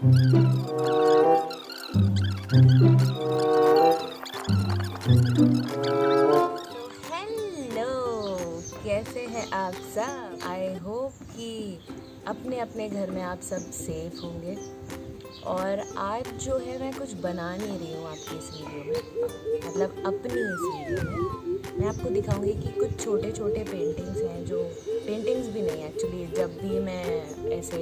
कैसे हैं आप सब? आई होप कि अपने अपने घर में आप सब सेफ होंगे। और आज जो है मैं कुछ बना नहीं रही हूँ आपकी इस वीडियो में, मतलब अपनी इस वीडियो में मैं आपको दिखाऊंगी कि कुछ छोटे छोटे पेंटिंग्स हैं, जो पेंटिंग्स भी नहीं एक्चुअली, जब भी मैं ऐसे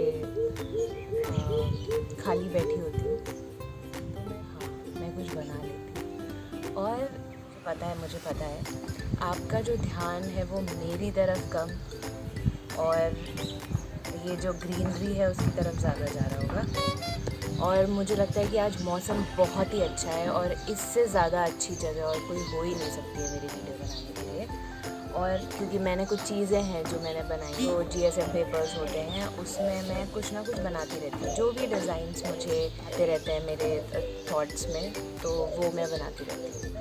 खाली बैठी होती हूँ तो मैं कुछ बना लेती हूँ। और मुझे पता है आपका जो ध्यान है वो मेरी तरफ कम और ये जो ग्रीनरी है उसकी तरफ ज़्यादा जा रहा होगा। और मुझे लगता है कि आज मौसम बहुत ही अच्छा है और इससे ज़्यादा अच्छी जगह और कोई हो ही नहीं सकती है मेरी वीडियो बनाने के लिए। और क्योंकि मैंने कुछ चीज़ें हैं जो मैंने बनाई, जो GSM पेपर्स होते हैं, उसमें मैं कुछ ना कुछ बनाती रहती हूँ। जो भी डिज़ाइंस मुझे आते रहते हैं मेरे थॉट्स में, तो वो मैं बनाती रहती हूँ।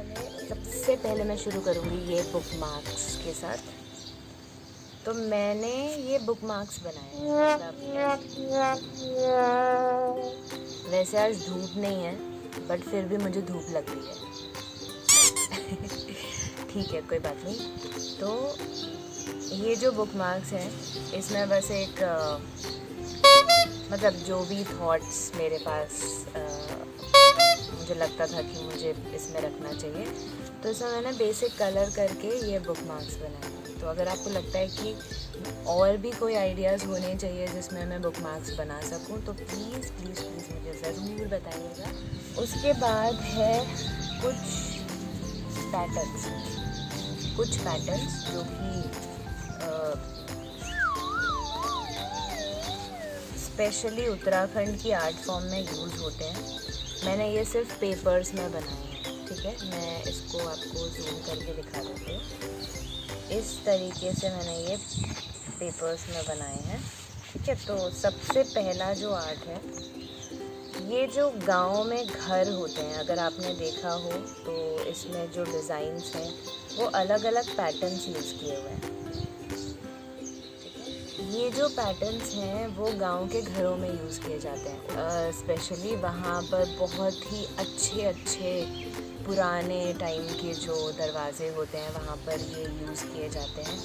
सबसे पहले मैं शुरू करूँगी ये बुक मार्क्स के साथ। तो मैंने ये बुक मार्क्स बनाए हैं, वैसे आज धूप नहीं है बट फिर भी मुझे धूप लग रही है। ठीक है, कोई बात नहीं। तो ये जो बुक मार्क्स हैं इसमें बस एक मतलब जो भी थॉट्स मेरे पास मुझे लगता था कि मुझे इसमें रखना चाहिए, तो इसमें मैंने बेसिक कलर करके ये बुक मार्क्स बनाए। तो अगर आपको लगता है कि और भी कोई आइडियाज़ होने चाहिए जिसमें मैं बुक मार्क्स बना सकूं, तो प्लीज़ प्लीज़ प्लीज़ मुझे ज़रूर बताइएगा। उसके बाद है कुछ पैटर्न्स जो कि स्पेशली उत्तराखंड की आर्ट फॉर्म में यूज़ होते हैं। मैंने ये सिर्फ पेपर्स में बनाए हैं, ठीक है। मैं इसको आपको जूम करके दिखा देती हूँ। इस तरीके से मैंने ये पेपर्स में बनाए हैं, ठीक है। तो सबसे पहला जो आर्ट है, ये जो गांव में घर होते हैं, अगर आपने देखा हो तो इसमें जो डिज़ाइंस हैं वो अलग अलग पैटर्न्स यूज़ किए हुए हैं। ये जो पैटर्न्स हैं वो गांव के घरों में यूज़ किए जाते हैं। स्पेशली वहाँ पर बहुत ही अच्छे पुराने टाइम के जो दरवाजे होते हैं वहाँ पर ये यूज़ किए जाते हैं।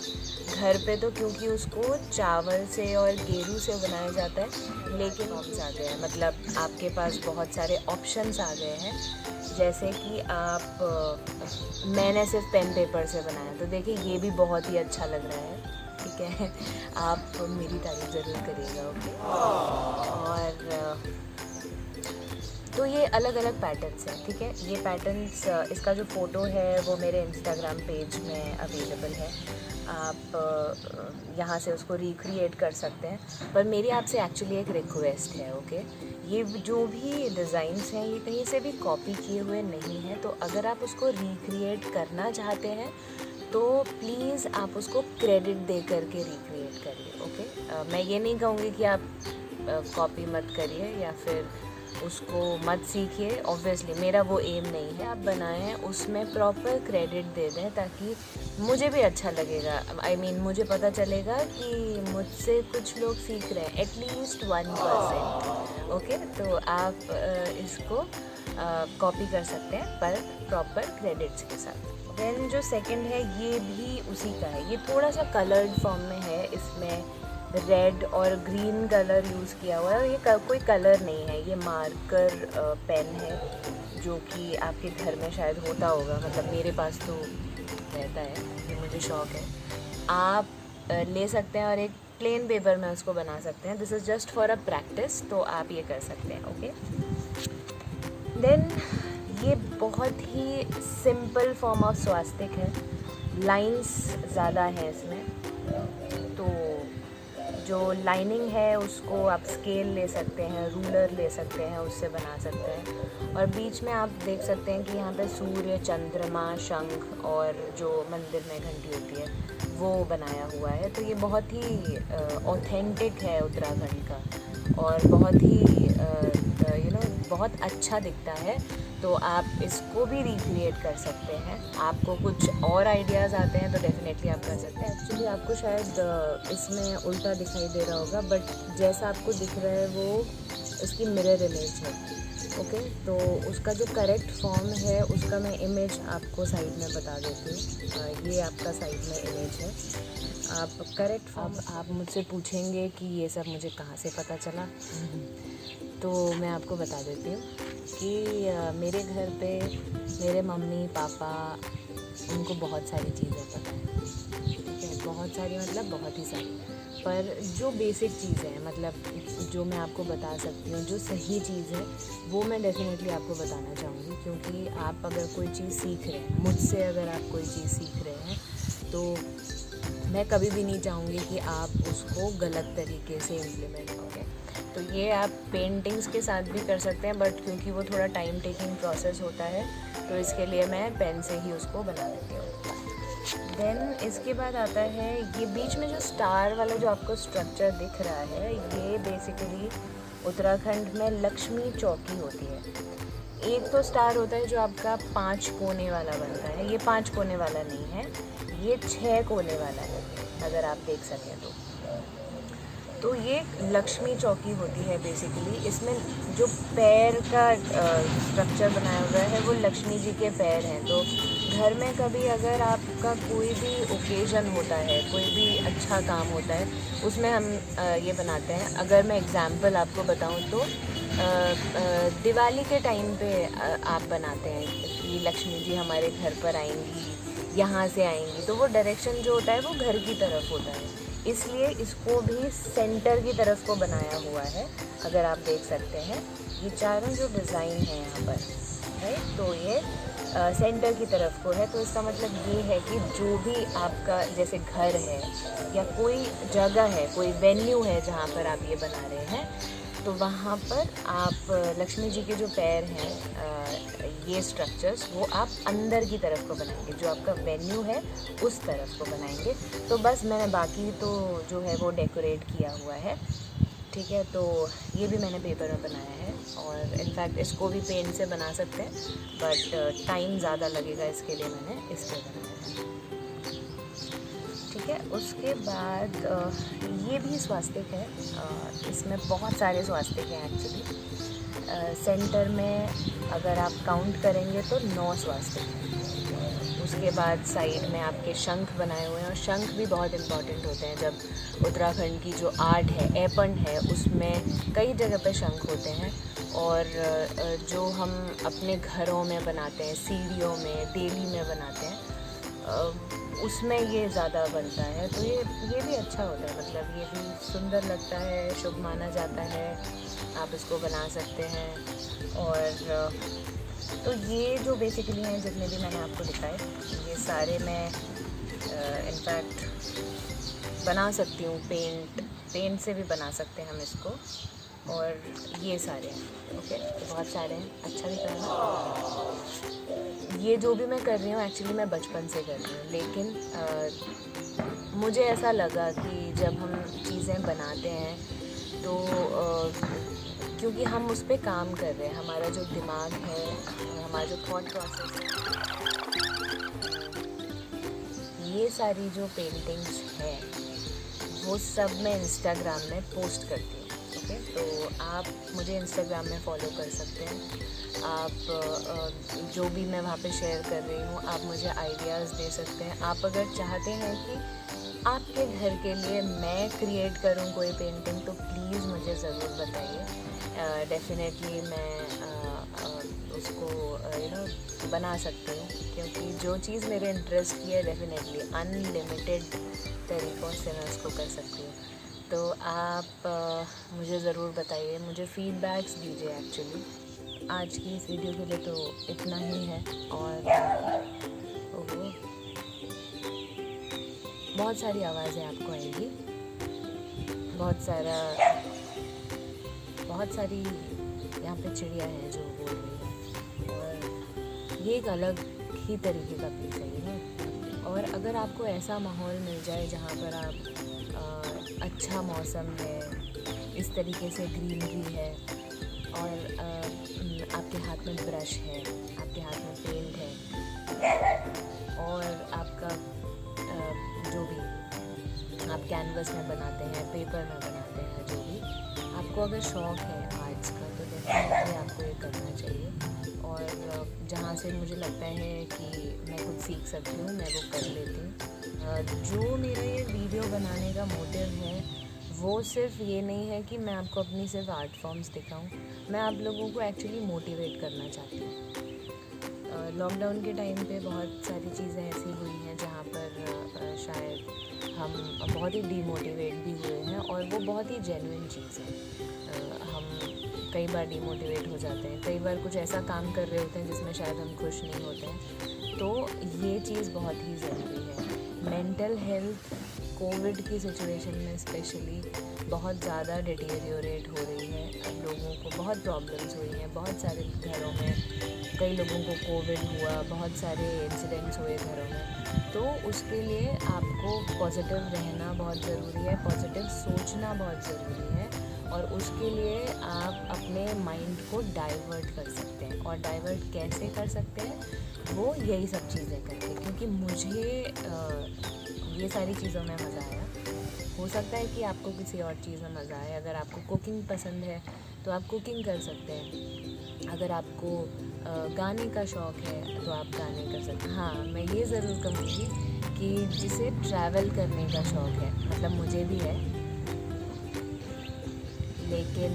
घर पे तो क्योंकि उसको चावल से और गेरू से बनाया जाता है, लेकिन ऑप्शंस आ गए हैं, मतलब आपके पास बहुत सारे ऑप्शंस आ गए हैं। जैसे कि मैंने सिर्फ पेन पेपर से बनाया, तो देखिए ये भी बहुत ही अच्छा लग रहा है, ठीक है। आप मेरी तारीफ ज़रूर करिएगा, ओके। और तो ये अलग अलग पैटर्न्स हैं, ठीक है। ये पैटर्न्स, इसका जो फ़ोटो है वो मेरे इंस्टाग्राम पेज में अवेलेबल है। आप यहाँ से उसको रिक्रिएट कर सकते हैं। पर मेरी आपसे एक्चुअली एक रिक्वेस्ट है, ओके। ये जो भी डिज़ाइंस हैं ये कहीं से भी कॉपी किए हुए नहीं हैं, तो अगर आप उसको रिक्रिएट करना चाहते हैं तो प्लीज़ आप उसको क्रेडिट दे करके रिक्रिएट करिए, ओके। मैं ये नहीं कहूँगी कि आप कॉपी मत करिए या फिर उसको मत सीखिए, ऑब्वियसली मेरा वो एम नहीं है। आप बनाएं, उसमें प्रॉपर क्रेडिट दे दें ताकि मुझे भी अच्छा लगेगा। I mean, मुझे पता चलेगा कि मुझसे कुछ लोग सीख रहे हैं, एटलीस्ट 1%, ओके। तो आप इसको कॉपी कर सकते हैं पर प्रॉपर क्रेडिट्स के साथ। देन जो सेकंड है ये भी उसी का है, ये थोड़ा सा कलर्ड फॉर्म में है। इसमें रेड और ग्रीन कलर यूज़ किया हुआ है। ये कोई कलर नहीं है, ये मार्कर पेन है जो कि आपके घर में शायद होता होगा, मतलब मेरे पास तो रहता है, ये मुझे शौक़ है। आप ले सकते हैं और एक प्लेन पेपर में उसको बना सकते हैं। This is just for a practice, तो आप ये कर सकते हैं, ओके। देन ये बहुत ही सिंपल फॉर्म ऑफ स्वास्तिक है, लाइंस ज़्यादा हैं इसमें। तो जो लाइनिंग है उसको आप स्केल ले सकते हैं, रूलर ले सकते हैं, उससे बना सकते हैं। और बीच में आप देख सकते हैं कि यहाँ पे सूर्य, चंद्रमा, शंख और जो मंदिर में घंटी होती है वो बनाया हुआ है। तो ये बहुत ही ऑथेंटिक है उत्तराखंड का और बहुत ही बहुत अच्छा दिखता है। तो आप इसको भी रिक्रिएट कर सकते हैं। आपको कुछ और आइडियाज़ आते हैं तो डेफिनेटली आप कर सकते हैं। एक्चुअली आपको शायद इसमें उल्टा दिखाई दे रहा होगा, बट जैसा आपको दिख रहा है वो उसकी मिरर इमेज है। ओके, तो उसका जो करेक्ट फॉर्म है उसका मैं इमेज आपको साइड में बता देती हूँ। ये आपका साइड में इमेज है। आप करेक्ट फॉर्म, आप मुझसे पूछेंगे कि ये सब मुझे कहाँ से पता चला। तो मैं आपको बता देती हूँ कि मेरे घर पे मेरे मम्मी पापा, उनको बहुत सारी चीज़ें पता है। ठीक है, बहुत सारी मतलब बहुत ही सारी, पर जो बेसिक चीज़ें हैं, मतलब जो मैं आपको बता सकती हूँ, जो सही चीज़ है वो मैं डेफिनेटली आपको बताना चाहूँगी। क्योंकि आप अगर कोई चीज़ सीख रहे हैं मुझसे, अगर आप कोई चीज़ सीख रहे हैं तो मैं कभी भी नहीं चाहूँगी कि आप उसको गलत तरीके से इम्प्लीमेंट करें। तो ये आप पेंटिंग्स के साथ भी कर सकते हैं, बट क्योंकि वो थोड़ा टाइम टेकिंग प्रोसेस होता है तो इसके लिए मैं पेन से ही उसको बना देती हूँ। देन इसके बाद आता है ये बीच में जो स्टार वाला जो आपको स्ट्रक्चर दिख रहा है, ये बेसिकली उत्तराखंड में लक्ष्मी चौकी होती है। एक तो स्टार होता है जो आपका 5 कोने वाला बनता है, ये 5 कोने वाला नहीं है, ये 6 कोने वाला है, अगर आप देख सकें तो ये लक्ष्मी चौकी होती है बेसिकली। इसमें जो पैर का स्ट्रक्चर बनाया हुआ है वो लक्ष्मी जी के पैर हैं। तो घर में कभी अगर आपका कोई भी ओकेज़न होता है, कोई भी अच्छा काम होता है, उसमें हम ये बनाते हैं। अगर मैं एग्ज़ाम्पल आपको बताऊं तो दिवाली के टाइम पे आप बनाते हैं कि लक्ष्मी जी हमारे घर पर आएंगी, यहाँ से आएंगी, तो वो डायरेक्शन जो होता है वो घर की तरफ होता है, इसलिए इसको भी सेंटर की तरफ को बनाया हुआ है। अगर आप देख सकते हैं ये चारों जो डिज़ाइन है यहाँ पर है, तो ये सेंटर की तरफ को है। तो इसका मतलब ये है कि जो भी आपका जैसे घर है या कोई जगह है, कोई वेन्यू है जहाँ पर आप ये बना रहे हैं, तो वहाँ पर आप लक्ष्मी जी के जो पैर हैं, ये स्ट्रक्चर्स, वो आप अंदर की तरफ को बनाएंगे, जो आपका वेन्यू है उस तरफ को बनाएंगे। तो बस मैंने बाकी तो जो है वो डेकोरेट किया हुआ है। ठीक है, तो ये भी मैंने पेपर में बनाया है और इनफैक्ट इसको भी पेंट से बना सकते हैं, बट टाइम ज़्यादा लगेगा, इसके लिए मैंने इस पर बनाया है। ठीक है, उसके बाद ये भी स्वास्तिक है। इसमें बहुत सारे स्वास्तिक हैं एक्चुअली। सेंटर में अगर आप काउंट करेंगे तो 9 स्वास्तिक हैं। उसके बाद साइड में आपके शंख बनाए हुए हैं, और शंख भी बहुत इम्पॉर्टेंट होते हैं। जब उत्तराखंड की जो आर्ट है, एपन है, उसमें कई जगह पे शंख होते हैं। और जो हम अपने घरों में बनाते हैं, सीढ़ियों में, डेली में बनाते हैं, उसमें ये ज़्यादा बनता है। तो ये भी अच्छा होता है, मतलब ये भी सुंदर लगता है, शुभ माना जाता है, आप इसको बना सकते हैं। और तो ये जो बेसिकली हैं, जितने भी मैंने आपको दिखाए, ये सारे मैं इनफैक्ट बना सकती हूँ। पेंट से भी बना सकते हैं हम इसको। और ये सारे हैं, ओके, तो बहुत सारे हैं, अच्छा भी करना। ये जो भी मैं कर रही हूँ एक्चुअली मैं बचपन से कर रही हूँ, लेकिन मुझे ऐसा लगा कि जब हम चीज़ें बनाते हैं तो क्योंकि हम उस पर काम कर रहे हैं, हमारा जो दिमाग है, हमारा जो थॉट प्रोसेस है, ये सारी जो पेंटिंग्स हैं वो सब मैं इंस्टाग्राम में पोस्ट करती हूँ। ओके, तो आप मुझे इंस्टाग्राम में फॉलो कर सकते हैं। आप जो भी मैं वहाँ पे शेयर कर रही हूँ, आप मुझे आइडियाज़ दे सकते हैं। आप अगर चाहते हैं कि आपके घर के लिए मैं क्रिएट करूँ कोई पेंटिंग, तो प्लीज़ मुझे ज़रूर बताइए। डेफिनेटली मैं उसको बना सकती हूँ, क्योंकि जो चीज़ मेरे इंटरेस्ट की है डेफिनेटली अनलिमिटेड तरीक़ों से मैं उसको कर सकती हूँ। तो आप मुझे ज़रूर बताइए, मुझे फ़ीडबैक्स दीजिए। एक्चुअली आज की इस वीडियो के लिए तो इतना ही है। और बहुत सारी आवाज़ें आपको आएगी, बहुत सारी यहाँ पे चिड़िया हैं जो बोल रही हैं, और ये एक अलग ही तरीके का पीस है ना। और अगर आपको ऐसा माहौल मिल जाए जहाँ पर आप अच्छा मौसम है, इस तरीके से ग्रीनरी है, और आपके हाथ में ब्रश है, आपके हाथ में पेंट है, और आपका जो भी आप कैनवस में बनाते हैं, पेपर में बनाते हैं, जो भी आपको अगर शौक़ है आर्ट्स का, तो डेफिनेटली आपको ये करना चाहिए। और जहाँ से मुझे लगता है कि मैं कुछ सीख सकती हूँ मैं वो कर लेती हूँ। जो मेरा ये वीडियो बनाने का मोटिव है वो सिर्फ ये नहीं है कि मैं आपको अपनी सिर्फ आर्ट फॉर्म्स दिखाऊं, मैं आप लोगों को एक्चुअली मोटिवेट करना चाहती हूँ। लॉकडाउन के टाइम पे बहुत सारी चीज़ें ऐसी हुई हैं जहाँ पर शायद हम बहुत ही डीमोटिवेट भी हुए हैं, और वो बहुत ही जेन्युइन चीज़ है। हम कई बार डीमोटिवेट हो जाते हैं, कई बार कुछ ऐसा काम कर रहे होते हैं जिसमें शायद हम खुश नहीं होते हैं, तो ये चीज़ बहुत ही ज़रूरी है। मेंटल हेल्थ कोविड की सिचुएशन में स्पेशली बहुत ज़्यादा डिटेरियोरेट हो रही है, लोगों को बहुत प्रॉब्लम्स हुई हैं, बहुत सारे घरों में कई लोगों को कोविड हुआ, बहुत सारे इंसिडेंट्स हुए घरों में। तो उसके लिए आपको पॉजिटिव रहना बहुत ज़रूरी है, पॉजिटिव सोचना बहुत ज़रूरी है, और उसके लिए आप अपने माइंड को डाइवर्ट कर सकते हैं। और डाइवर्ट कैसे कर सकते हैं, वो यही सब चीज़ें करके, क्योंकि मुझे ये सारी चीज़ों में मज़ा आया। हो सकता है कि आपको किसी और चीज़ में मज़ा आए। अगर आपको कुकिंग पसंद है तो आप कुकिंग कर सकते हैं, अगर आपको गाने का शौक़ है तो आप गाने कर सकते हैं। हाँ, मैं ये ज़रूर कहूँगी कि जिसे ट्रैवल करने का शौक़ है, मतलब मुझे भी है, लेकिन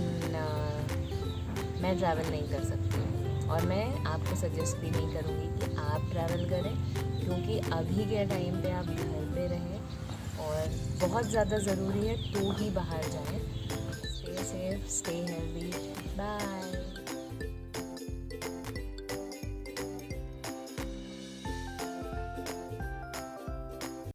मैं ट्रैवल नहीं कर सकती, और मैं आपको सजेस्ट भी नहीं करूँगी कि आप ट्रैवल करें, क्योंकि अभी के टाइम पे आप घर पे रहें, और बहुत ज़्यादा ज़रूरी है तो ही बाहर जाएं। Stay safe, stay healthy, bye.